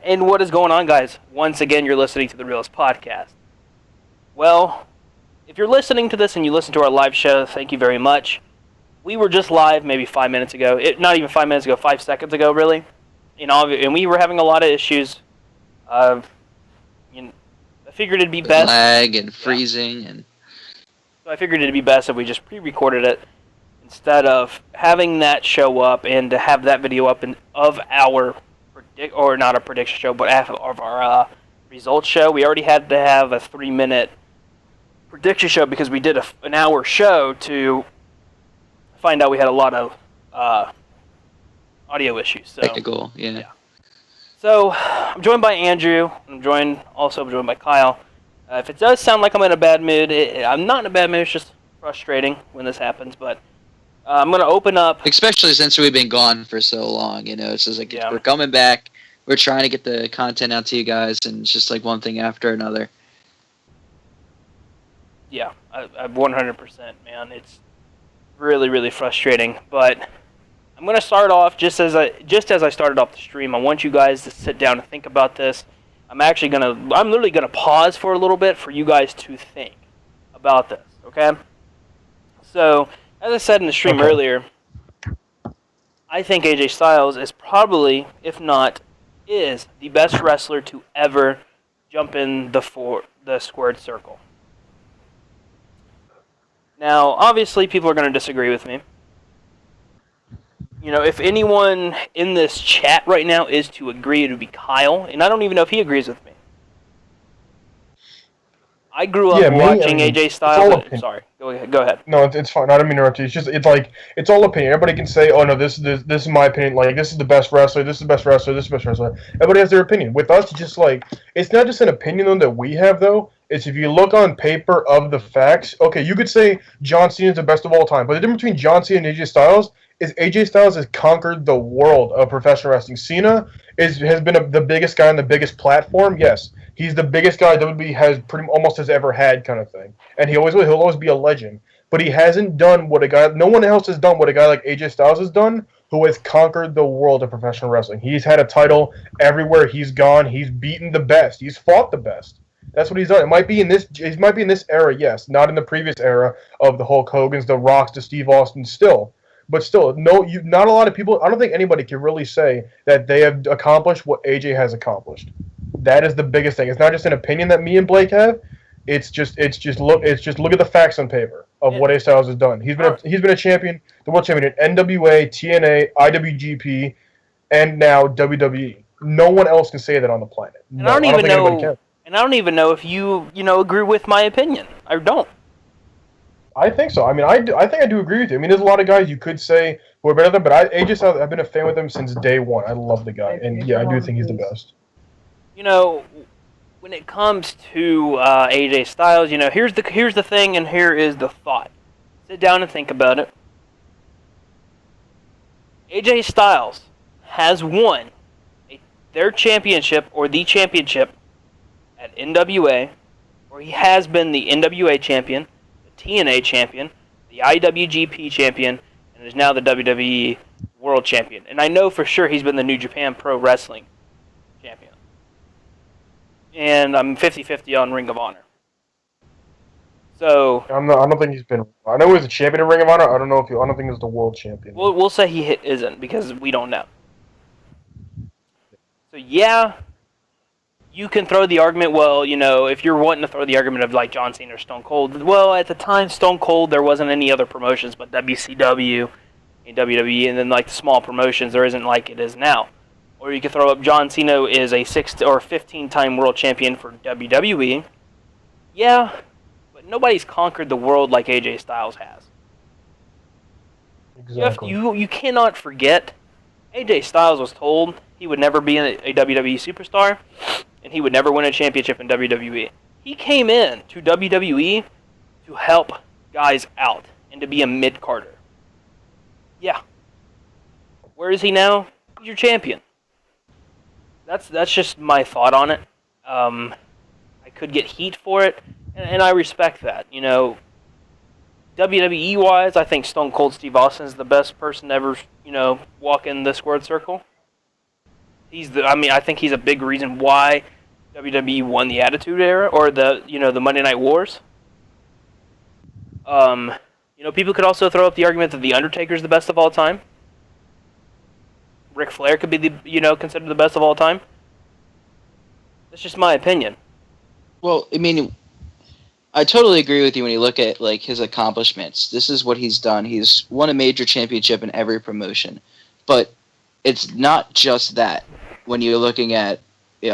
And what is going on, guys? Once again, you're listening to the Realest podcast. Well, if you're listening to this and you listen to our live show, thank you very much. We were just live maybe 5 minutes ago. Not even 5 minutes ago, 5 seconds ago, really. And we were having a lot of issues. I figured it'd be best. Lag and freezing. And So I figured it'd be best if we just pre-recorded it instead of having that show up and to have that video up of our not a prediction show, but of our results show. We already had to have a 3-minute prediction show because we did an hour show to find out we had a lot of audio issues. So, technical, yeah. So I'm joined by Andrew. I'm joined by Kyle. If it does sound like I'm in a bad mood, I'm not in a bad mood. It's just frustrating when this happens. But I'm going to open up. Especially since we've been gone for so long, It's just like we're coming back. We're trying to get the content out to you guys, and it's just like one thing after another. Yeah, I 100%, man. It's really, really frustrating. But I'm going to start off just as I started off the stream. I want you guys to sit down and think about this. I'm literally gonna pause for a little bit for you guys to think about this. Okay. So, as I said in the stream earlier, I think AJ Styles is probably, if not, is the best wrestler to ever jump in the squared circle. Now, obviously, people are going to disagree with me. If anyone in this chat right now is to agree, it would be Kyle, and I don't even know if he agrees with me. I grew up watching AJ Styles. Sorry, go ahead. No, it's fine. I don't mean to interrupt you. It's all opinion. Everybody can say, "Oh no, this is my opinion." Like, this is the best wrestler. This is the best wrestler. This is the best wrestler. Everybody has their opinion. With us, it's not just an opinion though that we have though. It's if you look on paper of the facts. Okay, you could say John Cena is the best of all time, but the difference between John Cena and AJ Styles is AJ Styles has conquered the world of professional wrestling. Cena has been the biggest guy on the biggest platform. Yes. He's the biggest guy WWE has ever had, kind of thing, and he'll always be a legend. But he hasn't done no one else has done what a guy like AJ Styles has done, who has conquered the world of professional wrestling. He's had a title everywhere he's gone. He's beaten the best. He's fought the best. That's what he's done. He might be in this era, yes, not in the previous era of the Hulk Hogan's, the Rocks, the Steve Austin, still. But still, not a lot of people. I don't think anybody can really say that they have accomplished what AJ has accomplished. That is the biggest thing. It's not just an opinion that me and Blake have. It's just look at the facts on paper of what AJ Styles has done. He's been a champion, the world champion in NWA, TNA, IWGP, and now WWE. No one else can say that on the planet. And I don't even know if you agree with my opinion. I don't. I think so. I mean, I think I do agree with you. I mean, there's a lot of guys you could say who are better than him, but AJ Styles, I've been a fan with him since day one. I love the guy, and yeah, I do think he's the best. When it comes to AJ Styles, here's the thing, and here is the thought. Sit down and think about it. AJ Styles has won their championship or the championship at NWA, or he has been the NWA champion, the TNA champion, the IWGP champion, and is now the WWE World Champion. And I know for sure he's been the New Japan Pro Wrestling champion. And I'm 50-50 on Ring of Honor. So I don't think he's been. I know he was a champion in Ring of Honor. I don't think he was the world champion. We'll say he isn't because we don't know. So yeah, you can throw the argument. Well, if you're wanting to throw the argument of like John Cena or Stone Cold. Well, at the time, Stone Cold, there wasn't any other promotions but WCW and WWE, and then like the small promotions, there isn't like it is now. Or you could throw up John Cena is a 6 or 15-time world champion for WWE. Yeah, but nobody's conquered the world like AJ Styles has. Exactly. You cannot forget, AJ Styles was told he would never be a WWE superstar, and he would never win a championship in WWE. He came in to WWE to help guys out and to be a mid-carder. Yeah. Where is he now? He's your champion. That's just my thought on it. I could get heat for it, and I respect that. WWE-wise, I think Stone Cold Steve Austin is the best person to ever, walk in the squared circle. I think he's a big reason why WWE won the Attitude Era or the Monday Night Wars. People could also throw up the argument that the Undertaker's the best of all time. Ric Flair could be considered the best of all time. That's just my opinion. Well, I mean, I totally agree with you when you look at like his accomplishments. This is what he's done. He's won a major championship in every promotion, but it's not just that. When you're looking at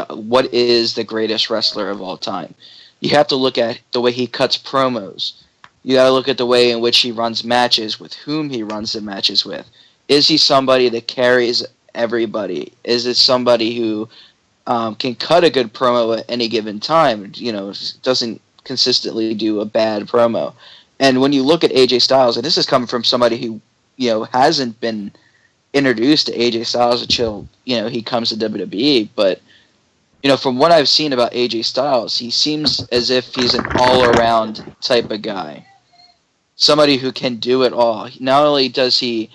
what is the greatest wrestler of all time, you have to look at the way he cuts promos. You got to look at the way in which he runs matches, with whom he runs the matches with. Is he somebody that carries everybody? Is it somebody who can cut a good promo at any given time? Doesn't consistently do a bad promo. And when you look at AJ Styles, and this is coming from somebody who hasn't been introduced to AJ Styles until he comes to WWE, but from what I've seen about AJ Styles, he seems as if he's an all-around type of guy. Somebody who can do it all. Not only does he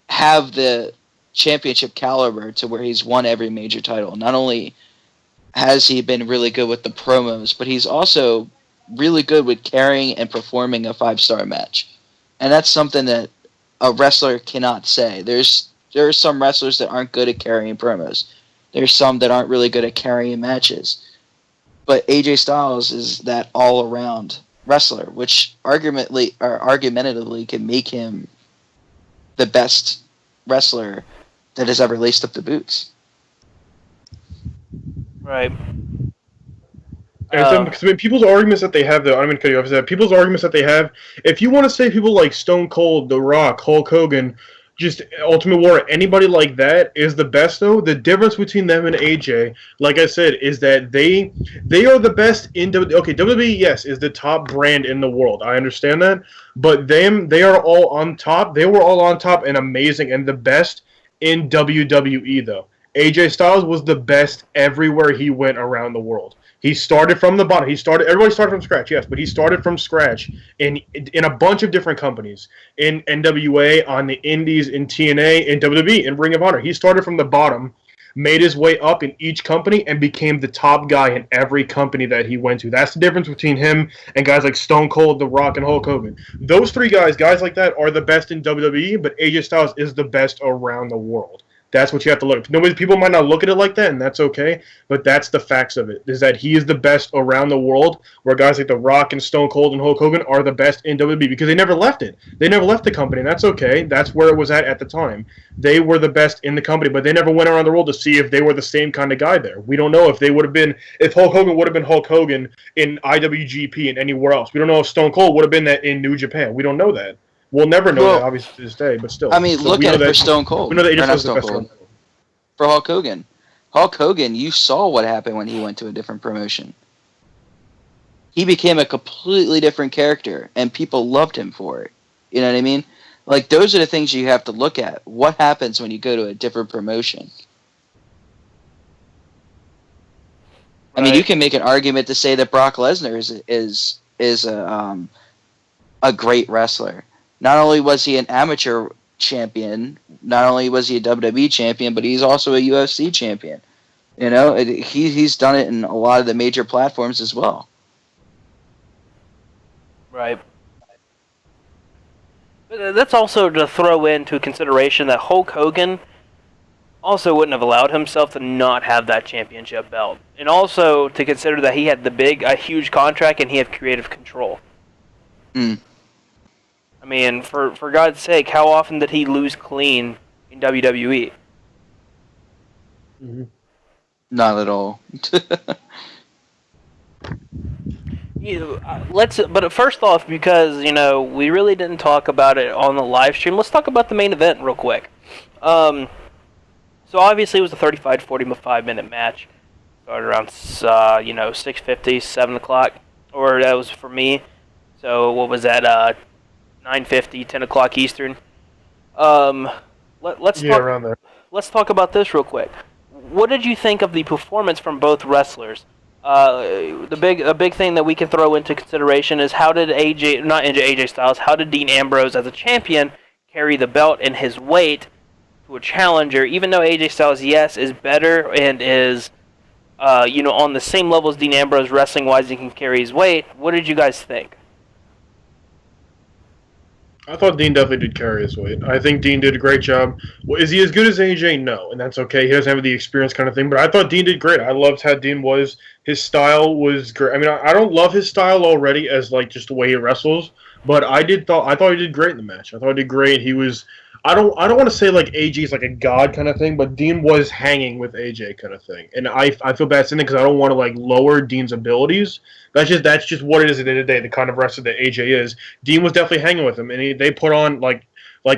have the championship caliber to where he's won every major title, not only has he been really good with the promos, but he's also really good with carrying and performing a 5-star match. And that's something that a wrestler cannot say. There are some wrestlers that aren't good at carrying promos. There's some that aren't really good at carrying matches. But AJ Styles is that all-around wrestler, which argumentatively can make him the best wrestler that has ever laced up the boots. Right. People's arguments that they have, though, I'm going to cut you off. People's arguments that they have, if you want to say people like Stone Cold, The Rock, Hulk Hogan, just Ultimate Warrior, anybody like that is the best, though. The difference between them and AJ, like I said, is that they are the best in WWE. Okay, WWE, yes, is the top brand in the world. I understand that. But they are all on top. They were all on top and amazing and the best in WWE, though. AJ Styles was the best everywhere he went around the world. He started from the bottom. Everybody started from scratch, yes, but he started from scratch in a bunch of different companies. In NWA, on the Indies, in TNA, in WWE, in Ring of Honor. He started from the bottom, made his way up in each company, and became the top guy in every company that he went to. That's the difference between him and guys like Stone Cold, The Rock, and Hulk Hogan. Those three guys like that, are the best in WWE, but AJ Styles is the best around the world. That's what you have to look at. People might not look at it like that, and that's okay, but that's the facts of it, is that he is the best around the world, where guys like The Rock and Stone Cold and Hulk Hogan are the best in WWE, because they never left it. They never left the company, and that's okay. That's where it was at the time. They were the best in the company, but they never went around the world to see if they were the same kind of guy there. We don't know if Hulk Hogan would have been Hulk Hogan in IWGP and anywhere else. We don't know if Stone Cold would have been that in New Japan. We don't know that. We'll never know that, obviously, to this day, but still. I mean, look at it for Stone Cold. We know that AJ was the best one. For Hulk Hogan. Hulk Hogan, you saw what happened when he went to a different promotion. He became a completely different character, and people loved him for it. You know what I mean? Like, those are the things you have to look at. What happens when you go to a different promotion? Right. I mean, you can make an argument to say that Brock Lesnar is a great wrestler. Not only was he an amateur champion, not only was he a WWE champion, but he's also a UFC champion. He's done it in a lot of the major platforms as well. Right. But that's also to throw into consideration that Hulk Hogan also wouldn't have allowed himself to not have that championship belt. And also to consider that he had a huge contract and he had creative control. I mean, for God's sake, how often did he lose clean in WWE? Mm-hmm. Not at all. But first off, because we really didn't talk about it on the live stream, let's talk about the main event real quick. So obviously it was a 45-minute match. Started around 6:50, 7 o'clock, or that was for me. So what was that? 9:50, 10 o'clock Eastern. Let's talk, around there. Let's talk about this real quick. What did you think of the performance from both wrestlers? A big thing that we can throw into consideration is how did AJ Styles, how did Dean Ambrose as a champion carry the belt in his weight to a challenger, even though AJ Styles, yes, is better and is, on the same level as Dean Ambrose wrestling-wise and can carry his weight. What did you guys think? I thought Dean definitely did carry his weight. I think Dean did a great job. Well, is he as good as AJ? No, and that's okay. He doesn't have the experience kind of thing, but I thought Dean did great. I loved how Dean was. His style was great. I mean, I don't love his style already as like just the way he wrestles, but I thought he did great in the match. I thought he did great. He was. I don't want to say like AJ's like a god kind of thing, but Dean was hanging with AJ kind of thing, and I feel bad saying it because I don't want to like lower Dean's abilities. That's just what it is at the end of the day. The kind of wrestler that AJ is. Dean was definitely hanging with him, and they put on like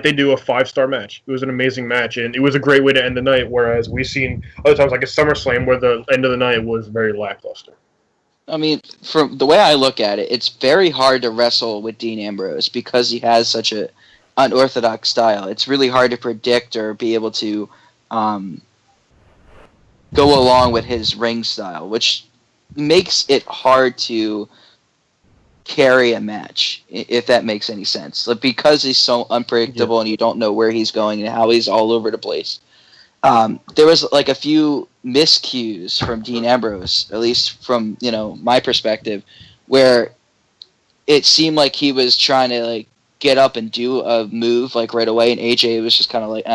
they do a 5-star match. It was an amazing match, and it was a great way to end the night. Whereas we've seen other times like a SummerSlam where the end of the night was very lackluster. I mean, from the way I look at it, it's very hard to wrestle with Dean Ambrose because he has such a unorthodox style. It's really hard to predict or be able to go along with his ring style, which makes it hard to carry a match, if that makes any sense. Like, because he's so unpredictable and you don't know where he's going and how he's all over the place. There was like a few miscues from Dean Ambrose, at least from my perspective, where it seemed like he was trying to like get up and do a move like right away, and AJ was just kind of like,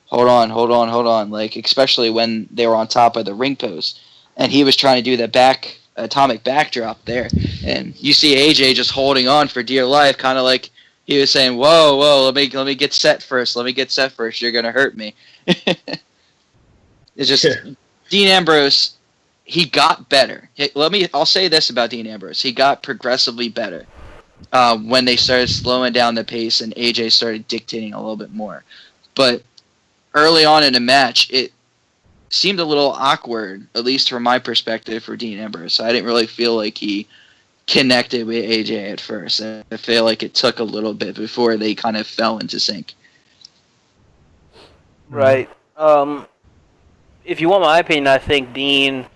hold on, like especially when they were on top of the ring post, and he was trying to do the atomic backdrop there, and you see AJ just holding on for dear life, kind of like he was saying, whoa, let me get set first, you're gonna hurt me. It's just Dean Ambrose. He got better. I'll say this about Dean Ambrose: he got progressively better when they started slowing down the pace and AJ started dictating a little bit more. But early on in the match, it seemed a little awkward, at least from my perspective, for Dean Ambrose. I didn't really feel like he connected with AJ at first. I feel like it took a little bit before they kind of fell into sync. Right. If you want my opinion, I think Dean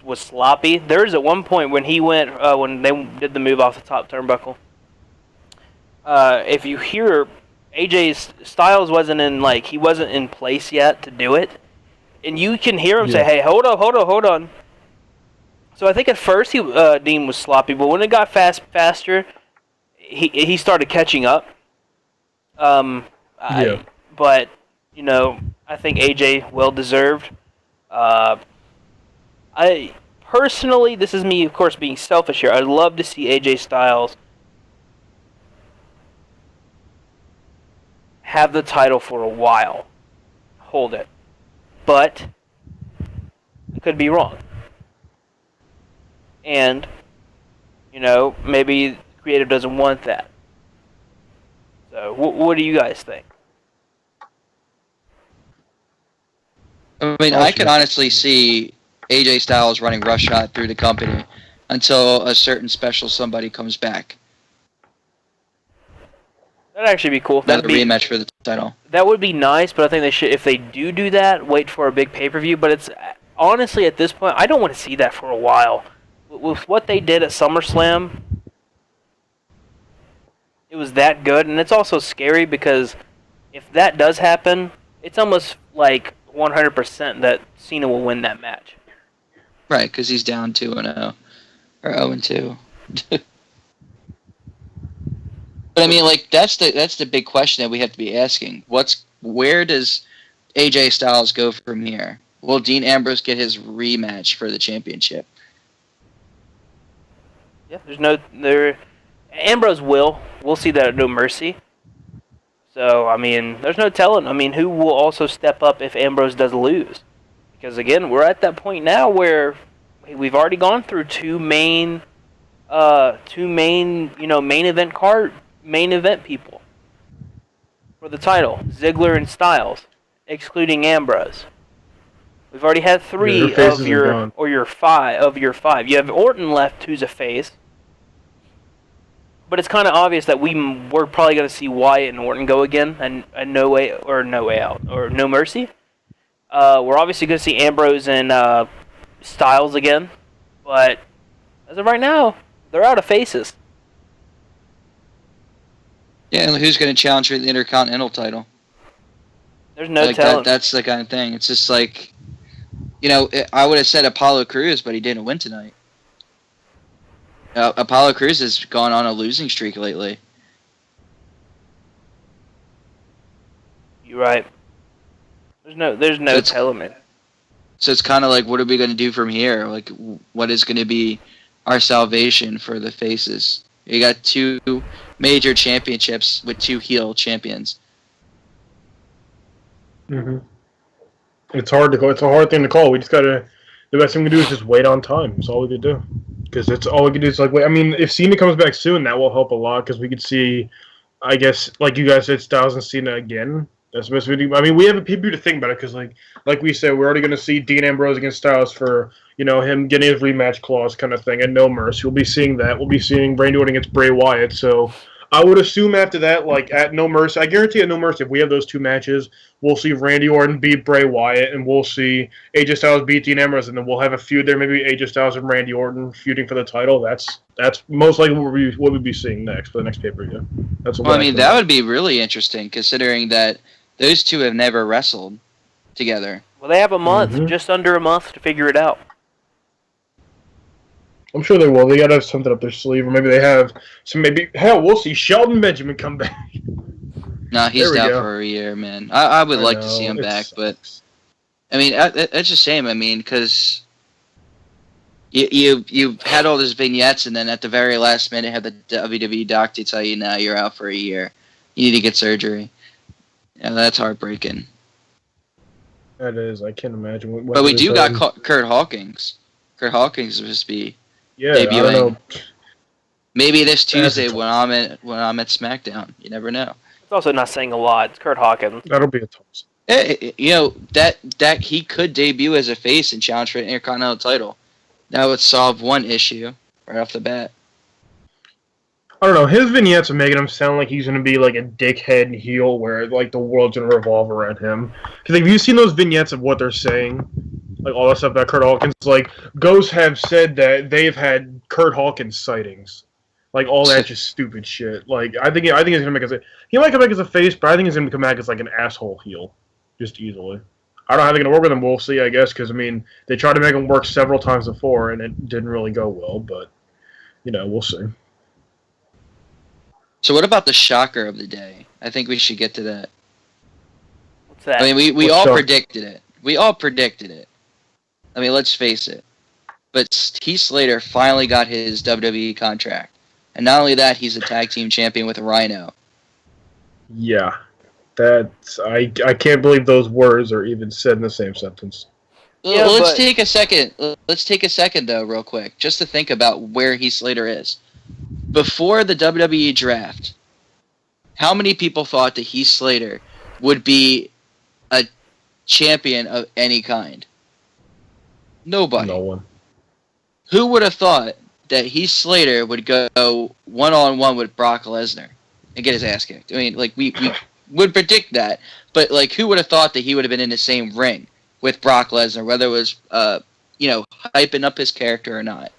was sloppy. There was at one point when he went, when they did the move off the top turnbuckle. If you hear, AJ's Styles wasn't in place yet to do it, and you can hear him say, "Hey, hold on." So I think at first Dean was sloppy, but when it got faster, he started catching up. But I think AJ well deserved. I personally, this is me, of course, being selfish here. I'd love to see AJ Styles have the title for a while, hold it, but I could be wrong. And maybe the creator doesn't want that. So, what do you guys think? I mean, I could honestly see AJ Styles running roughshod through the company until a certain special somebody comes back. That'd actually be cool. That'd be a rematch for the title. That would be nice, but I think they should, if they do that, wait for a big pay-per-view. But it's honestly at this point, I don't want to see that for a while. With what they did at SummerSlam, it was that good, and it's also scary because if that does happen, it's almost like 100% that Cena will win that match. Right, because he's down 2-0 or 0-2. But I mean, like that's the big question that we have to be asking. Where does AJ Styles go from here? Will Dean Ambrose get his rematch for the championship? Yeah, Ambrose will. We'll see that at No Mercy. So, I mean, there's no telling. I mean, who will also step up if Ambrose does lose? Because, again, we're at that point now where we've already gone through two main main event people for the title, Ziggler and Styles, excluding Ambrose. We've already had three of your five. You have Orton left, who's a face. But it's kind of obvious that we're probably going to see Wyatt and Orton go again, and No Way Out, or No Mercy. We're obviously going to see Ambrose and Styles again, but as of right now, they're out of faces. Yeah, and who's going to challenge for the Intercontinental title? There's no Like telling. that's the kind of thing. It's just like, I would have said Apollo Crews, but he didn't win tonight. Apollo Crews has gone on a losing streak lately. You're right. There's So no telling, man. it's kind of like, what are we going to do from here? Like, what is going to be our salvation for the faces? You got two major championships with two heel champions. Mm-hmm. It's hard to call. It's a hard thing to call. We just gotta. The best thing we can do is just wait on time. That's all we can do. Because it's all we can do is like wait. I mean, if Cena comes back soon, that will help a lot. Because we could see, I guess, like you guys said, Styles and Cena again. That's the best we do. I mean, we have a people to think about it. Because like we said, we're already gonna see Dean Ambrose against Styles for him getting his rematch clause kind of thing, and No Mercy. We'll be seeing that. We'll be seeing Randy Orton against Bray Wyatt. So I would assume after that, like at No Mercy, I guarantee at No Mercy, if we have those two matches, we'll see Randy Orton beat Bray Wyatt, and we'll see AJ Styles beat Dean Ambrose, and then we'll have a feud there. Maybe AJ Styles and Randy Orton feuding for the title. That's most likely what we'll be seeing next for the next pay-per-view. That's what Well, I mean, that would be really interesting, considering that those two have never wrestled together. Well, they have a month, just under a month, to figure it out. I'm sure they will. They gotta have something up their sleeve, or maybe they have some. Maybe hell, we'll see Shelton Benjamin come back. No, he's out for a year, man. I would like to see him back, but I mean, that's a shame. I mean, because you had all those vignettes, and then at the very last minute, had the WWE doctor tell you, "Now you're out for a year. You need to get surgery." Yeah, that's heartbreaking. That is. I can't imagine. But we do got Kurt Hawkins. Kurt Hawkins will just be debuting. I don't know. Maybe this Tuesday when I'm at SmackDown. You never know. It's also not saying a lot. It's Kurt Hawkins. That'll be a toss. That he could debut as a face and challenge for an Intercontinental title. That would solve one issue right off the bat. I don't know. His vignettes are making him sound like he's going to be like a dickhead heel where like the world's going to revolve around him. Because have you seen those vignettes of what they're saying? Like all that stuff about Kurt Hawkins? Like, ghosts have said that they've had Kurt Hawkins sightings. Like, all that just stupid shit. Like, I think he's going to make us... He might come back as a face, but I think he's going to come back as like an asshole heel. Just easily. I don't know how they're going to work with him. We'll see, I guess. Because, I mean, they tried to make him work several times before, and it didn't really go well. But, we'll see. So what about the shocker of the day? I think we should get to that. What's that? I mean, we all predicted it. We all predicted it. I mean, let's face it. But Heath Slater finally got his WWE contract. And not only that, he's a tag team champion with Rhino. Yeah. I can't believe those words are even said in the same sentence. Yeah, well, let's take a second. Let's take a second, though, real quick, just to think about where Heath Slater is. Before the WWE draft, how many people thought that Heath Slater would be a champion of any kind? Nobody. No one. Who would have thought that Heath Slater would go one-on-one with Brock Lesnar and get his ass kicked? I mean, like, we would predict that, but, like, who would have thought that he would have been in the same ring with Brock Lesnar, whether it was, hyping up his character or not?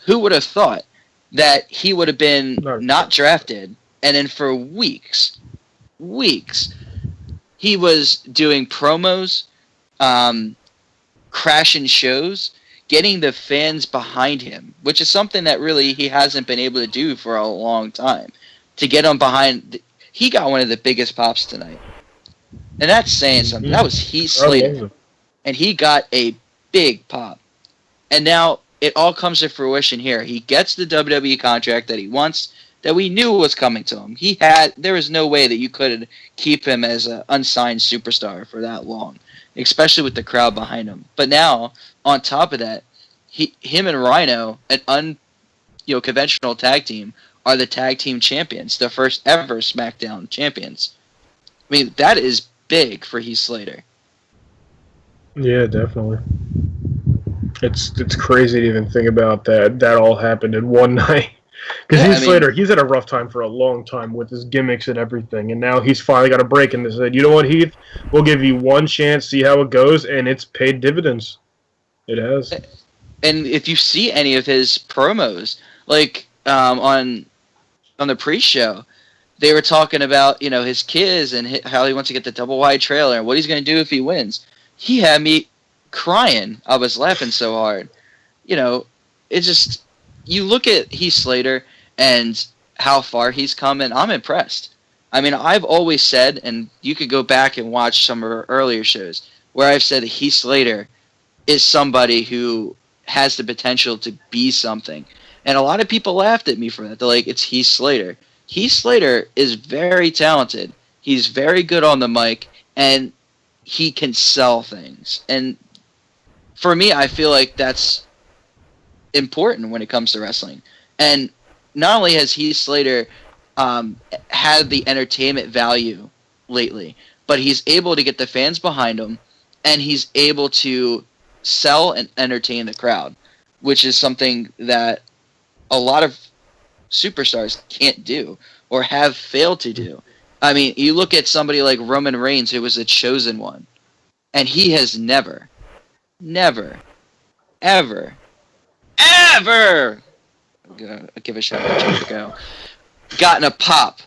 Who would have thought that he would have been not drafted, and then for weeks, he was doing promos, crashing shows, getting the fans behind him, which is something that really he hasn't been able to do for a long time. To get him behind, he got one of the biggest pops tonight. And that's saying something. That was Heath Slater. And he got a big pop. And now it all comes to fruition here. He gets the WWE contract that he wants, that we knew was coming to him. There was no way that you could keep him as an unsigned superstar for that long, especially with the crowd behind him. But now, on top of that, him and Rhino, an conventional tag team, are the tag team champions, the first ever SmackDown champions. I mean, that is big for Heath Slater. Yeah, definitely. It's crazy to even think about that all happened in one night. Because Heath Slater, he's had a rough time for a long time with his gimmicks and everything, and now he's finally got a break, and they said, you know what, Heath? We'll give you one chance, see how it goes, and it's paid dividends. It has. And if you see any of his promos, like on the pre-show, they were talking about, his kids and how he wants to get the double wide trailer and what he's going to do if he wins. He had me crying. I was laughing so hard. It just, you look at Heath Slater and how far he's come, and I'm impressed. I mean, I've always said, and you could go back and watch some of our earlier shows, where I've said that Heath Slater is somebody who has the potential to be something. And a lot of people laughed at me for that. They're like, it's Heath Slater. Heath Slater is very talented. He's very good on the mic, and he can sell things. And for me, I feel like that's important when it comes to wrestling. And not only has Heath Slater had the entertainment value lately, but he's able to get the fans behind him, and he's able to sell and entertain the crowd, which is something that a lot of superstars can't do or have failed to do. I mean, you look at somebody like Roman Reigns, who was the chosen one, and he has never, ever, I'm gonna give a shout out to Jericho, gotten a pop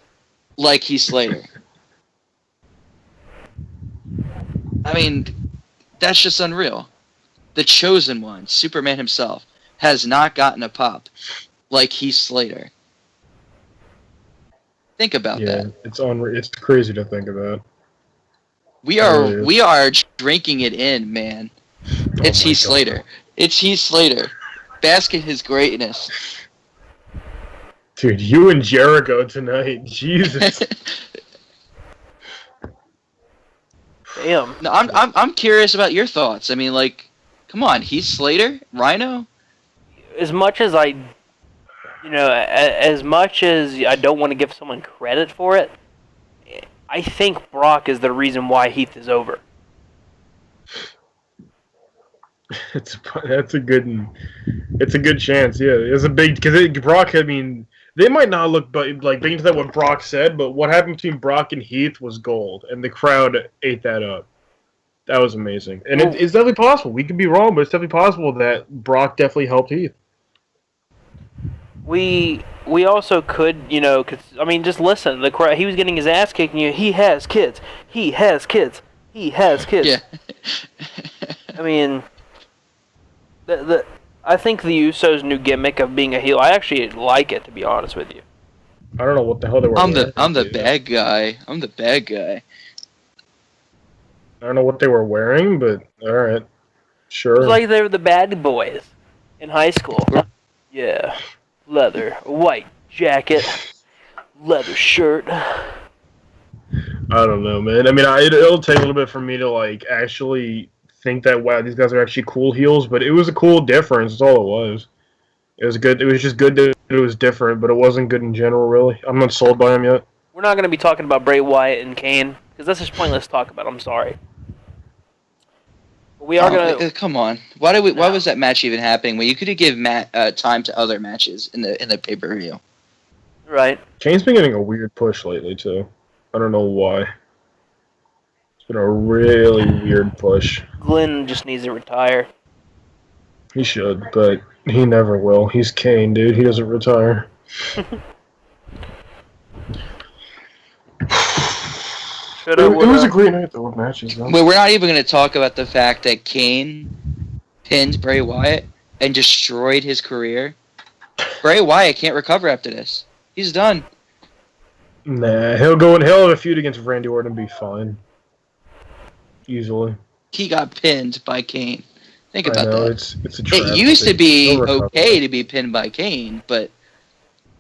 like Heath Slater. I mean, that's just unreal. The chosen one, Superman himself, has not gotten a pop like Heath Slater. Think about that. It's crazy to think about. We are drinking it in, man. It's Heath Slater. It's Heath Slater. Bask in his greatness. Dude, you and Jericho tonight. Jesus. Damn. No, I'm curious about your thoughts. I mean, like, come on, Heath Slater, Rhino. As much as I don't want to give someone credit for it, I think Brock is the reason why Heath is over. It's a good chance. Yeah, it's a big because Brock. I mean, they might not look like being to that what Brock said, but what happened between Brock and Heath was gold, and the crowd ate that up. That was amazing, and it's definitely possible. We could be wrong, but it's definitely possible that Brock definitely helped Heath. We also could, cause, I mean, just listen. The crowd, he was getting his ass kicked. And he has kids. He has kids. He has kids. Yeah. I mean, I think the Usos' new gimmick of being a heel, I actually like it, to be honest with you. I don't know what the hell they were. I'm the bad guy. I'm the bad guy. I don't know what they were wearing, but all right, sure. It was like they were the bad boys in high school. Yeah, leather, white jacket, leather shirt. I don't know, man. I mean, it'll take a little bit for me to like actually think that wow, these guys are actually cool heels, but it was a cool difference. That's all it was. It was good. It was just good that it was different, but it wasn't good in general, really. I'm not sold by him yet. We're not going to be talking about Bray Wyatt and Kane because that's just pointless to talk about. I'm sorry. But we are going to. Come on. Why was that match even happening? Well, you could have given time to other matches in the pay-per-view. Right. Kane's been getting a weird push lately too. I don't know why. It's been a really weird push. Glenn just needs to retire. He should, but he never will. He's Kane, dude. He doesn't retire. It was a great night, though, with matches, though. Wait, we're not even going to talk about the fact that Kane pinned Bray Wyatt and destroyed his career. Bray Wyatt can't recover after this. He's done. Nah, he'll have a feud against Randy Orton and be fine. Easily. He got pinned by Kane. Think about that. It's a trap. It used to be okay to be pinned by Kane, but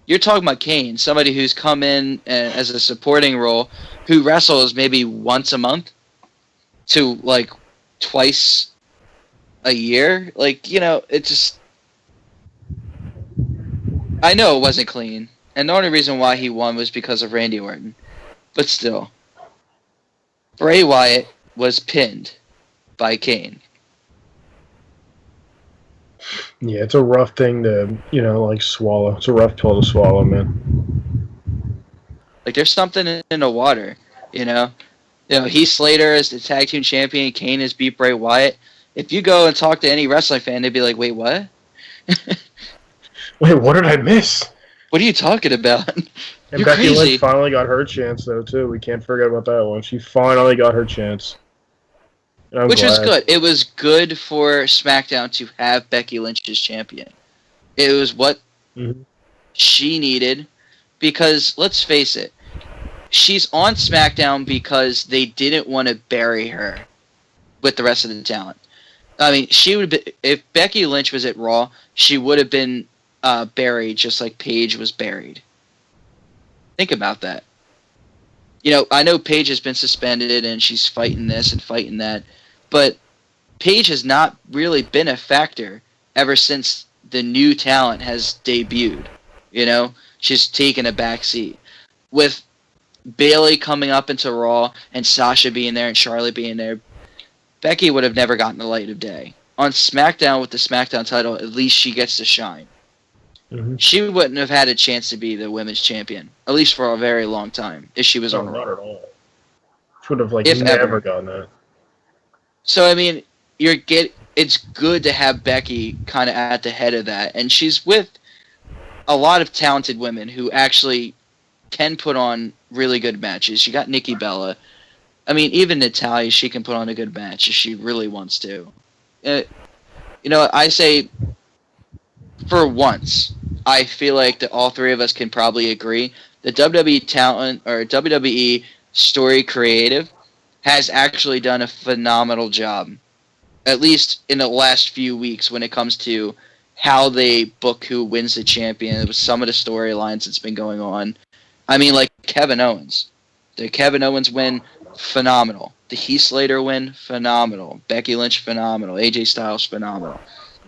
you're talking about Kane, somebody who's come in as a supporting role, who wrestles maybe once a month to like twice a year. Like, it just. I know it wasn't clean, and the only reason why he won was because of Randy Orton, but still, Bray Wyatt was pinned by Kane. Yeah, it's a rough thing to, swallow. It's a rough pill to swallow, man. Like, there's something in the water, Heath Slater is the tag team champion. Kane has beat Bray Wyatt. If you go and talk to any wrestling fan, they'd be like, wait, what? Wait, what did I miss? What are you talking about? And You're Becky crazy. Lynch finally got her chance, though, too. We can't forget about that one. She finally got her chance. And I'm Which was glad. good. It was good for SmackDown to have Becky Lynch as champion. It was what Mhm. she needed because, let's face it, she's on SmackDown because they didn't want to bury her with the rest of the talent. I mean, she would be, if Becky Lynch was at Raw, she would have been buried just like Paige was buried. Think about that. I know Paige has been suspended and she's fighting this and fighting that, but Paige has not really been a factor ever since the new talent has debuted. She's taken a back seat. With Bayley coming up into Raw and Sasha being there and Charlotte being there, Becky would have never gotten the light of day. On SmackDown with the SmackDown title, at least she gets to shine. Mm-hmm. She wouldn't have had a chance to be the women's champion, at least for a very long time, if she was No, on not Raw. at all. She would have, If never ever. gotten that. So, I mean, it's good to have Becky kind of at the head of that, and she's with a lot of talented women who actually can put on really good matches. You got Nikki Bella. I mean, even Natalya, she can put on a good match if she really wants to. I say, for once, I feel like that all three of us can probably agree that WWE talent or WWE story creative has actually done a phenomenal job, at least in the last few weeks when it comes to how they book who wins the champion with some of the storylines that's been going on. I mean, like Kevin Owens. The Kevin Owens win, phenomenal. The Heath Slater win, phenomenal. Becky Lynch, phenomenal. AJ Styles, phenomenal.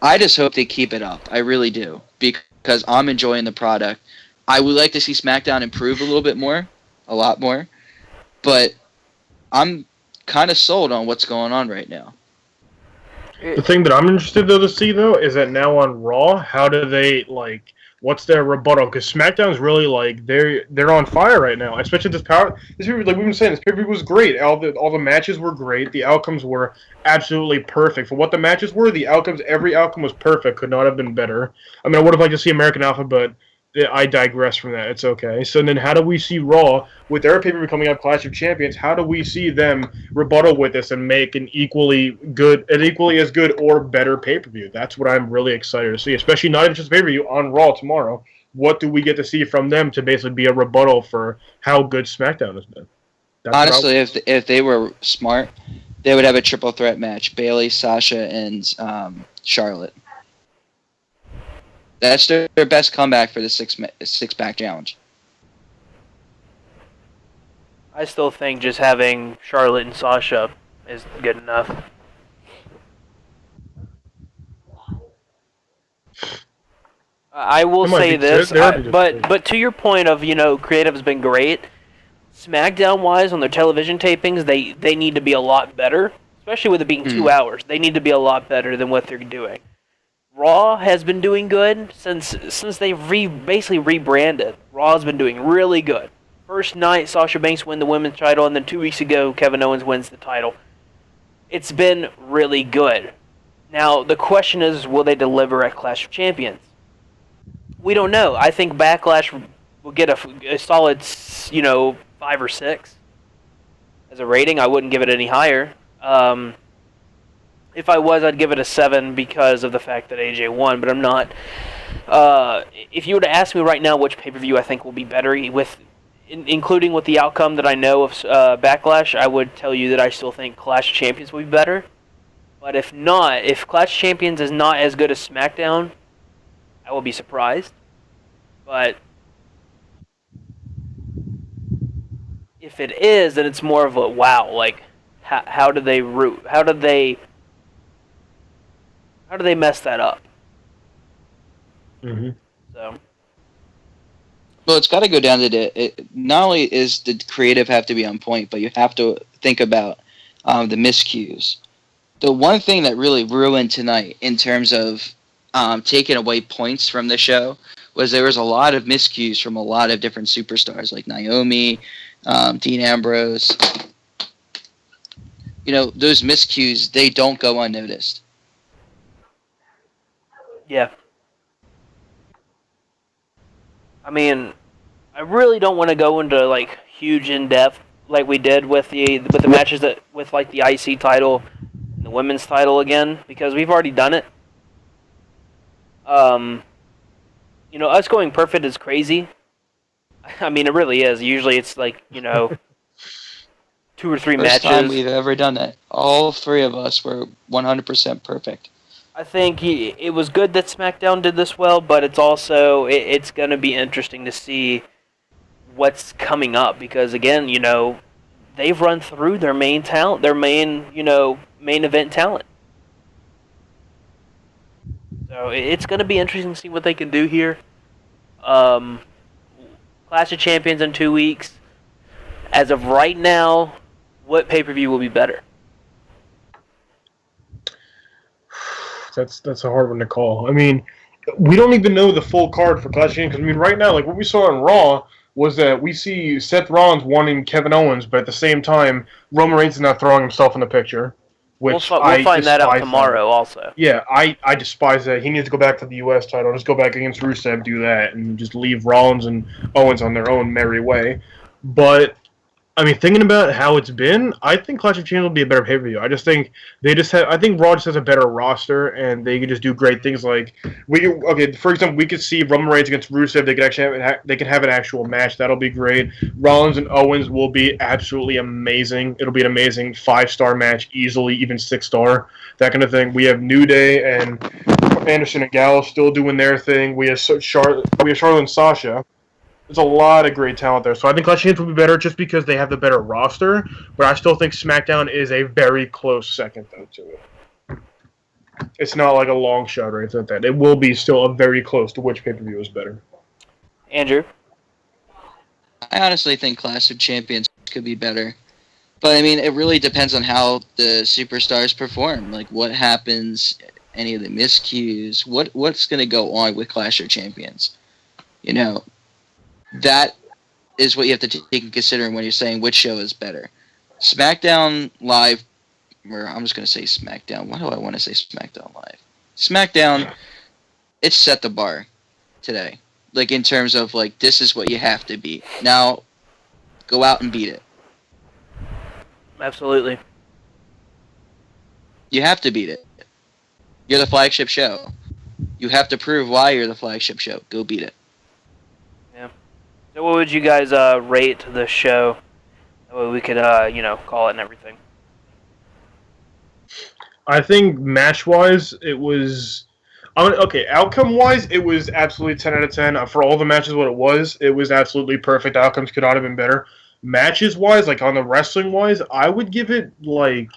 I just hope they keep it up. I really do. Because I'm enjoying the product. I would like to see SmackDown improve a little bit more. A lot more. But I'm kind of sold on what's going on right now. The thing that I'm interested to see though is that now on Raw, how do they what's their rebuttal? Because SmackDown's really they're on fire right now, especially this power. This like we've been saying, this pay-per-view was great. All the matches were great. The outcomes were absolutely perfect for what the matches were. The outcomes, every outcome was perfect. Could not have been better. I mean, I would have liked to see American Alpha, but I digress from that. It's okay. So then, how do we see Raw with their pay-per-view coming up, Clash of Champions? How do we see them rebuttal with this and make an equally as good or better pay-per-view? That's what I'm really excited to see, especially not even just pay-per-view on Raw tomorrow. What do we get to see from them to basically be a rebuttal for how good SmackDown has been? Honestly, if they were smart, they would have a triple threat match: Bayley, Sasha, and Charlotte. That's their best comeback for the six-pack challenge. I still think just having Charlotte and Sasha is good enough. I will say this, but to your point of creative's been great. SmackDown wise on their television tapings, they need to be a lot better, especially with it being 2 hours. They need to be a lot better than what they're doing. Raw has been doing good since they've basically rebranded. Raw has been doing really good. First night, Sasha Banks win the women's title, and then 2 weeks ago, Kevin Owens wins the title. It's been really good. Now, the question is, will they deliver at Clash of Champions? We don't know. I think Backlash will get a solid, 5 or 6 as a rating. I wouldn't give it any higher. If I was, I'd give it a 7 because of the fact that AJ won, but I'm not. If you were to ask me right now which pay-per-view I think will be better, including with the outcome that I know of Backlash, I would tell you that I still think Clash of Champions will be better. But if not, if Clash of Champions is not as good as SmackDown, I will be surprised. But if it is, then it's more of a wow. Like, how do they mess that up? Mm-hmm. So. Well, it's got to go down to not only is the creative have to be on point, but you have to think about the miscues. The one thing that really ruined tonight in terms of taking away points from the show was there was a lot of miscues from a lot of different superstars like Naomi, Dean Ambrose. Those miscues, they don't go unnoticed. Yeah. I mean, I really don't want to go into like huge in depth like we did with the matches that with like the IC title and the women's title again because we've already done it. Um, us going perfect is crazy. I mean, it really is. Usually, it's like 2 or 3 First time matches. we've ever done that. All three of us were 100% perfect. I think it was good that SmackDown did this well, but it's also it's going to be interesting to see what's coming up because again, they've run through their main talent, their main event talent. So it's going to be interesting to see what they can do here. Um, Clash of Champions in 2 weeks. As of right now, what pay-per-view will be better? That's a hard one to call. I mean, we don't even know the full card for Clash of Champions. Because I mean, right now, like what we saw on Raw was that we see Seth Rollins wanting Kevin Owens, but at the same time, Roman Reigns is not throwing himself in the picture, which We'll I find that out despise. tomorrow, also. Yeah, I despise that. He needs to go back to the U.S. title. Just go back against Rusev, do that, and just leave Rollins and Owens on their own merry way. But I mean, thinking about how it's been, I think Clash of Champions will be a better pay per view. I just think they just have. I think Raw just has a better roster, and they can just do great things. Like for example, we could see Roman Reigns against Rusev. They could actually they can have an actual match. That'll be great. Rollins and Owens will be absolutely amazing. It'll be an amazing 5-star match, easily even 6-star. That kind of thing. We have New Day and Anderson and Gallows still doing their thing. We have Charlotte and Sasha. There's a lot of great talent there. So I think Clash of Champions will be better just because they have the better roster. But I still think SmackDown is a very close second, though, to it. It's not like a long shot or anything like that. It will be still a very close to which pay-per-view is better. Andrew? I honestly think Clash of Champions could be better. But, I mean, it really depends on how the superstars perform. Like, what happens, any of the miscues, what's going to go on with Clash of Champions. That is what you have to take into consideration when you're saying which show is better. SmackDown Live, or I'm just going to say SmackDown. Why do I want to say SmackDown Live? SmackDown, it set the bar today. Like, in terms of, like, this is what you have to beat. Now, go out and beat it. Absolutely. You have to beat it. You're the flagship show. You have to prove why you're the flagship show. Go beat it. Yeah. So what would you guys rate the show? That way we could, call it and everything. I think match-wise, it was... okay, outcome-wise, it was absolutely 10 out of 10. For all the matches, what it was absolutely perfect. Outcomes could not have been better. Matches-wise, like on the wrestling-wise, I would give it, like...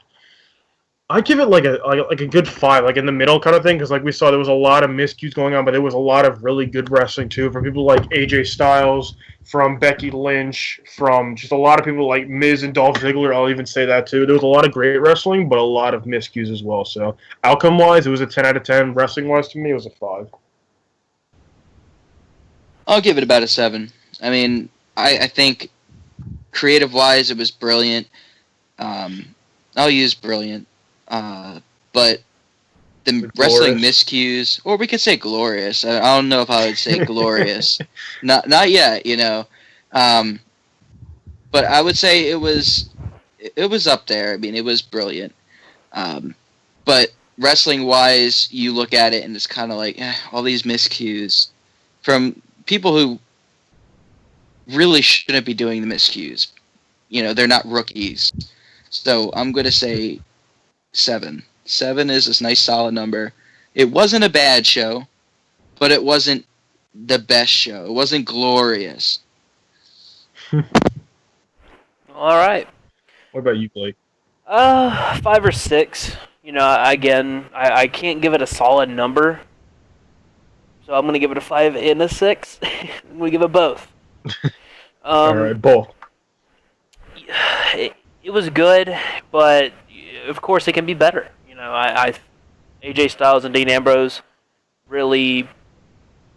I'd give it like a good 5, like in the middle kind of thing, because like we saw, there was a lot of miscues going on, but there was a lot of really good wrestling too, from people like AJ Styles, from Becky Lynch, from just a lot of people like Miz and Dolph Ziggler. I'll even say that too. There was a lot of great wrestling, but a lot of miscues as well. So outcome-wise, it was a 10 out of 10. Wrestling-wise, to me, it was a 5. I'll give it about a 7. I mean, I think creative-wise, it was brilliant. I'll use brilliant. But the wrestling miscues, or we could say glorious. I don't know if I would say glorious. Not yet, But I would say it was up there. I mean, it was brilliant. But wrestling-wise, you look at it and it's kind of like all these miscues from people who really shouldn't be doing the miscues. They're not rookies. So I'm going to say 7. 7 is this nice solid number. It wasn't a bad show, but it wasn't the best show. It wasn't glorious. All right. What about you, Blake? 5 or 6. I can't give it a solid number. So I'm going to give it a 5 and a 6. I'm going to give it both. All right, both. It was good, but of course it can be better. AJ Styles and Dean Ambrose really,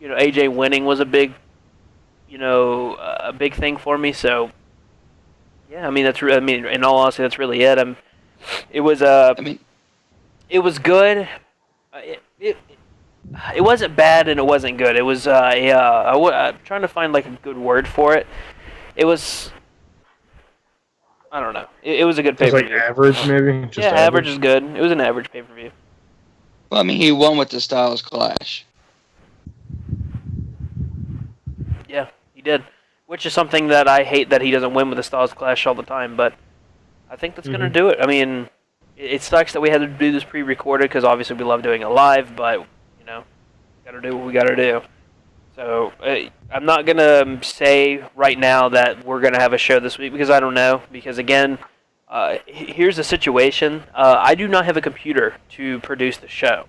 AJ winning was a big thing for me. So yeah, I mean in all honesty, that's really it. It was good. It wasn't bad and it wasn't good. It was I'm trying to find like a good word for it. It was, I don't know. It was a good pay Just per like view. average, maybe. Yeah, Just average average. is good. It was an average pay per view. Well, I mean, he won with the Styles Clash. Yeah, he did. Which is something that I hate that he doesn't win with the Styles Clash all the time, but I think that's gonna Hmm. do it. I mean, it sucks that we had to do this pre-recorded because obviously we love doing it live, but you know, gotta do what we gotta do. So I'm not gonna say right now that we're gonna have a show this week because I don't know. Because again, here's the situation: I do not have a computer to produce the show,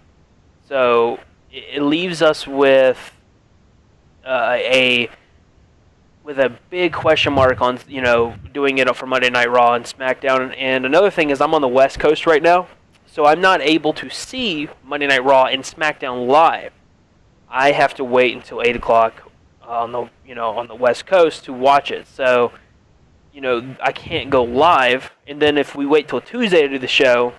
so it leaves us a with a big question mark on doing it for Monday Night Raw and SmackDown. And another thing is I'm on the West Coast right now, so I'm not able to see Monday Night Raw and SmackDown live. I have to wait until 8 o'clock on the West Coast to watch it. So I can't go live. And then if we wait till Tuesday to do the show,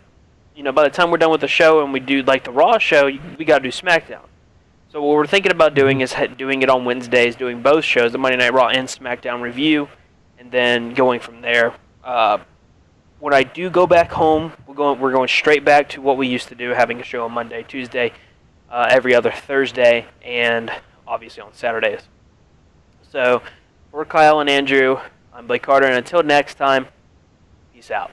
by the time we're done with the show and we do like the Raw show, we got to do SmackDown. So what we're thinking about Hmm. doing is doing it on Wednesdays, doing both shows, the Monday Night Raw and SmackDown review, and then going from there. When I do go back home, we're going straight back to what we used to do, having a show on Monday, Tuesday, every other Thursday, and obviously on Saturdays. So for Kyle and Andrew, I'm Blake Carter, and until next time, peace out.